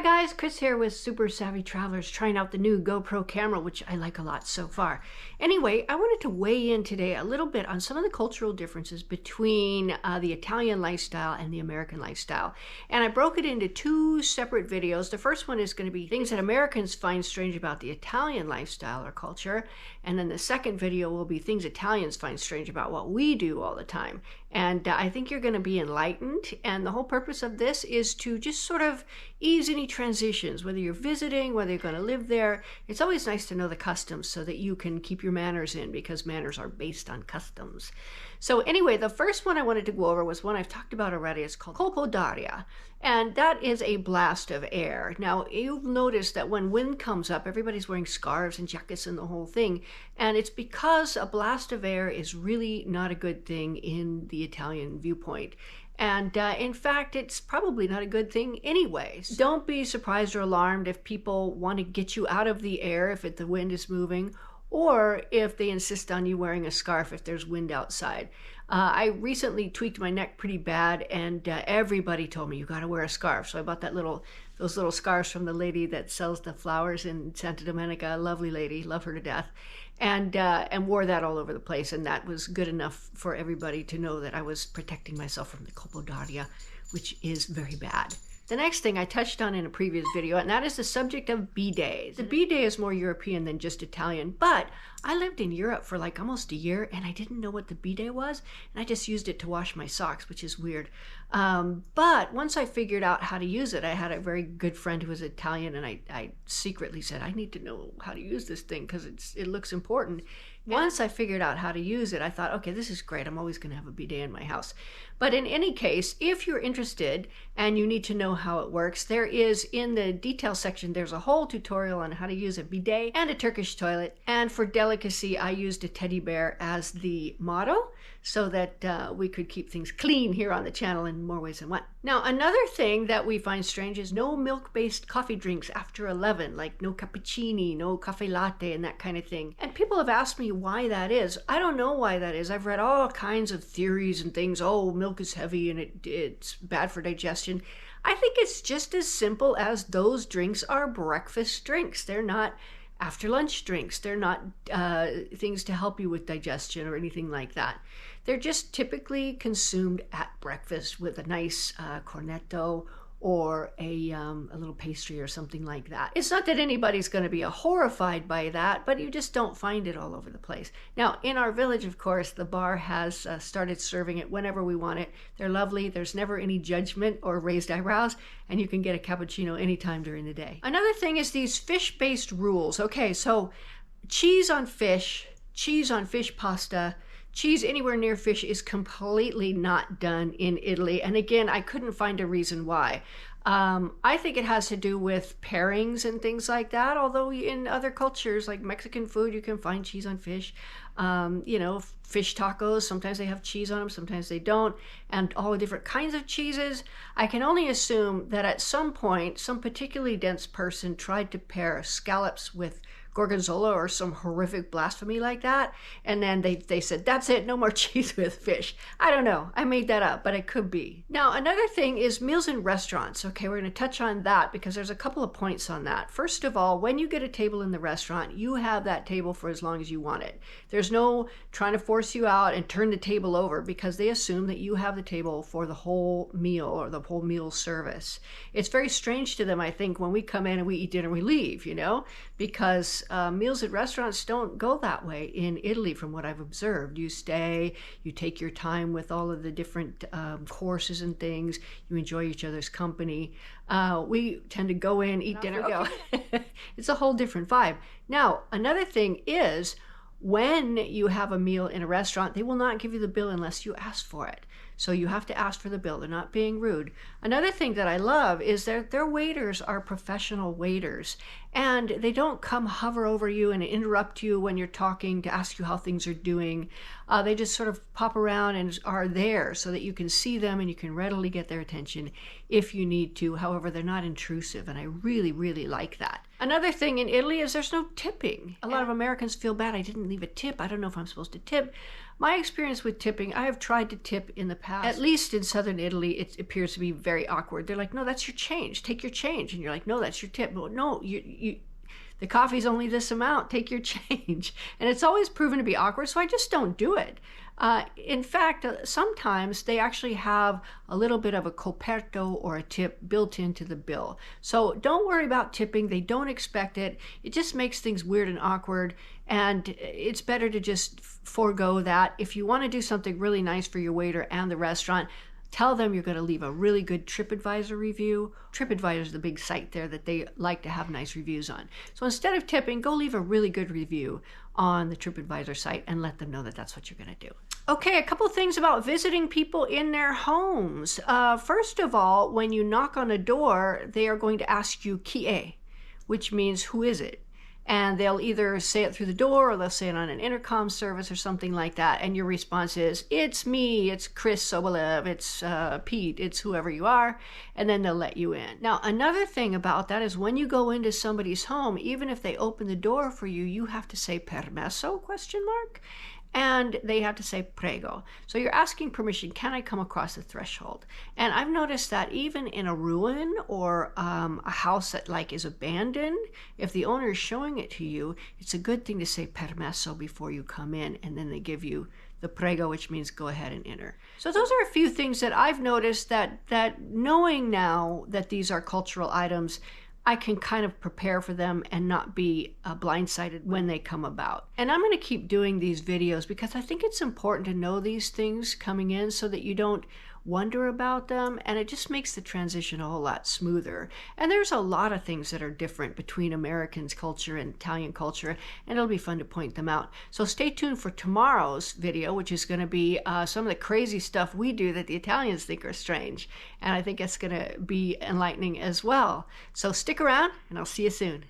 Hi guys, Chris here with Super Savvy Travelers, trying out the new GoPro camera, which I like a lot so far. Anyway, I wanted to weigh in today a little bit on some of the cultural differences between the Italian lifestyle and the American lifestyle. And I broke it into two separate videos. The first one is going to be things that Americans find strange about the Italian lifestyle or culture. And then the second video will be things Italians find strange about what we do all the time. And I think you're going to be enlightened. And the whole purpose of this is to just sort of ease any transitions, whether you're visiting, whether you're going to live there. It's always nice to know the customs so that you can keep your manners in, because manners are based on customs. So anyway, the first one I wanted to go over was one I've talked about already. It's called colpo d'aria, and that is a blast of air. Now, you'll notice that when wind comes up, everybody's wearing scarves and jackets and the whole thing, and it's because a blast of air is really not a good thing in the Italian viewpoint. And in fact, it's probably not a good thing anyways. Don't be surprised or alarmed if people want to get you out of the air if the wind is moving, or if they insist on you wearing a scarf if there's wind outside. I recently tweaked my neck pretty bad, and everybody told me you got to wear a scarf. So I bought those little scarves from the lady that sells the flowers in Santa Domenica. Lovely lady, love her to death, and wore that all over the place. And that was good enough for everybody to know that I was protecting myself from the colpo d'aria, which is very bad. The next thing I touched on in a previous video, and that is the subject of bidets. The bidet is more European than just Italian, but I lived in Europe for like almost a year and I didn't know what the bidet was, and I just used it to wash my socks, which is weird. But once I figured out how to use it, I had a very good friend who was Italian, and I secretly said, I need to know how to use this thing because it looks important. Once I figured out how to use it, I thought, okay, this is great. I'm always going to have a bidet in my house. But in any case, if you're interested and you need to know how it works, there is, in the detail section, there's a whole tutorial on how to use a bidet and a Turkish toilet. And for delicacy, I used a teddy bear as the motto so that we could keep things clean here on the channel in more ways than one. Now, another thing that we find strange is no milk-based coffee drinks after 11, like no cappuccini, no cafe latte, and that kind of thing. And people have asked me why that is. I don't know why that is. I've read all kinds of theories and things. Oh, milk is heavy and it's bad for digestion. I think it's just as simple as those drinks are breakfast drinks. They're not after lunch drinks. They're not things to help you with digestion or anything like that. They're just typically consumed at breakfast with a nice cornetto or a little pastry or something like that. It's not that anybody's going to be horrified by that, but you just don't find it all over the place. Now, in our village, of course, the bar has started serving it whenever we want it. They're lovely. There's never any judgment or raised eyebrows, and you can get a cappuccino anytime during the day. Another thing is these fish-based rules. Okay, so cheese on fish pasta, cheese anywhere near fish is completely not done in Italy. And again, I couldn't find a reason why. I think it has to do with pairings and things like that. Although in other cultures, like Mexican food, you can find cheese on fish. Fish tacos, sometimes they have cheese on them, sometimes they don't. And all the different kinds of cheeses. I can only assume that at some point, some particularly dense person tried to pair scallops with gorgonzola or some horrific blasphemy like that, and then they said, that's it, no more cheese with fish. I don't know, I made that up, but it could be. Now, another thing is meals in restaurants. Okay, we're going to touch on that because there's a couple of points on that. First of all, when you get a table in the restaurant, you have that table for as long as you want it. There's no trying to force you out and turn the table over, because they assume that you have the table for the whole meal or the whole meal service. It's very strange to them, I think, when we come in and we eat dinner, we leave, because meals at restaurants don't go that way in Italy, from what I've observed. You stay, you take your time with all of the different courses and things, you enjoy each other's company. We tend to go in, eat dinner, go. It's a whole different vibe. Now, another thing is, when you have a meal in a restaurant, they will not give you the bill unless you ask for it. So you have to ask for the bill. They're not being rude. Another thing that I love is their waiters are professional waiters, and they don't come hover over you and interrupt you when you're talking to ask you how things are doing. They just sort of pop around and are there so that you can see them and you can readily get their attention if you need to. However, they're not intrusive, and I really, really like that. Another thing in Italy is there's no tipping. A lot of Americans feel bad. I didn't leave a tip. I don't know if I'm supposed to tip. My experience with tipping, I have tried to tip in the past. At least in southern Italy, it appears to be very awkward. They're like, no, that's your change. Take your change. And you're like, no, that's your tip. Well, no, the coffee's only this amount. Take your change. And it's always proven to be awkward, so I just don't do it. In fact, sometimes they actually have a little bit of a coperto or a tip built into the bill. So don't worry about tipping. They don't expect it. It just makes things weird and awkward. And it's better to just forego that. If you want to do something really nice for your waiter and the restaurant, tell them you're going to leave a really good TripAdvisor review. TripAdvisor is the big site there that they like to have nice reviews on. So instead of tipping, go leave a really good review on the TripAdvisor site and let them know that that's what you're going to do. Okay, a couple things about visiting people in their homes. First of all, when you knock on a door, they are going to ask you "Chi è?" which means who is it? And they'll either say it through the door or they'll say it on an intercom service or something like that. And your response is, it's me, it's Chris Sobolev, it's Pete, it's whoever you are. And then they'll let you in. Now, another thing about that is when you go into somebody's home, even if they open the door for you, you have to say permesso, ? And they have to say prego. So you're asking permission, can I come across the threshold? And I've noticed that even in a ruin or a house that like is abandoned, if the owner is showing it to you, it's a good thing to say permesso before you come in, and then they give you the prego, which means go ahead and enter. So those are a few things that I've noticed that knowing now that these are cultural items, I can kind of prepare for them and not be blindsided when they come about. And I'm going to keep doing these videos because I think it's important to know these things coming in so that you don't wonder about them, and it just makes the transition a whole lot smoother. And there's a lot of things that are different between Americans' culture and Italian culture, and it'll be fun to point them out. So stay tuned for tomorrow's video, which is going to be some of the crazy stuff we do that the Italians think are strange. And I think it's going to be enlightening as well. So stick around, and I'll see you soon.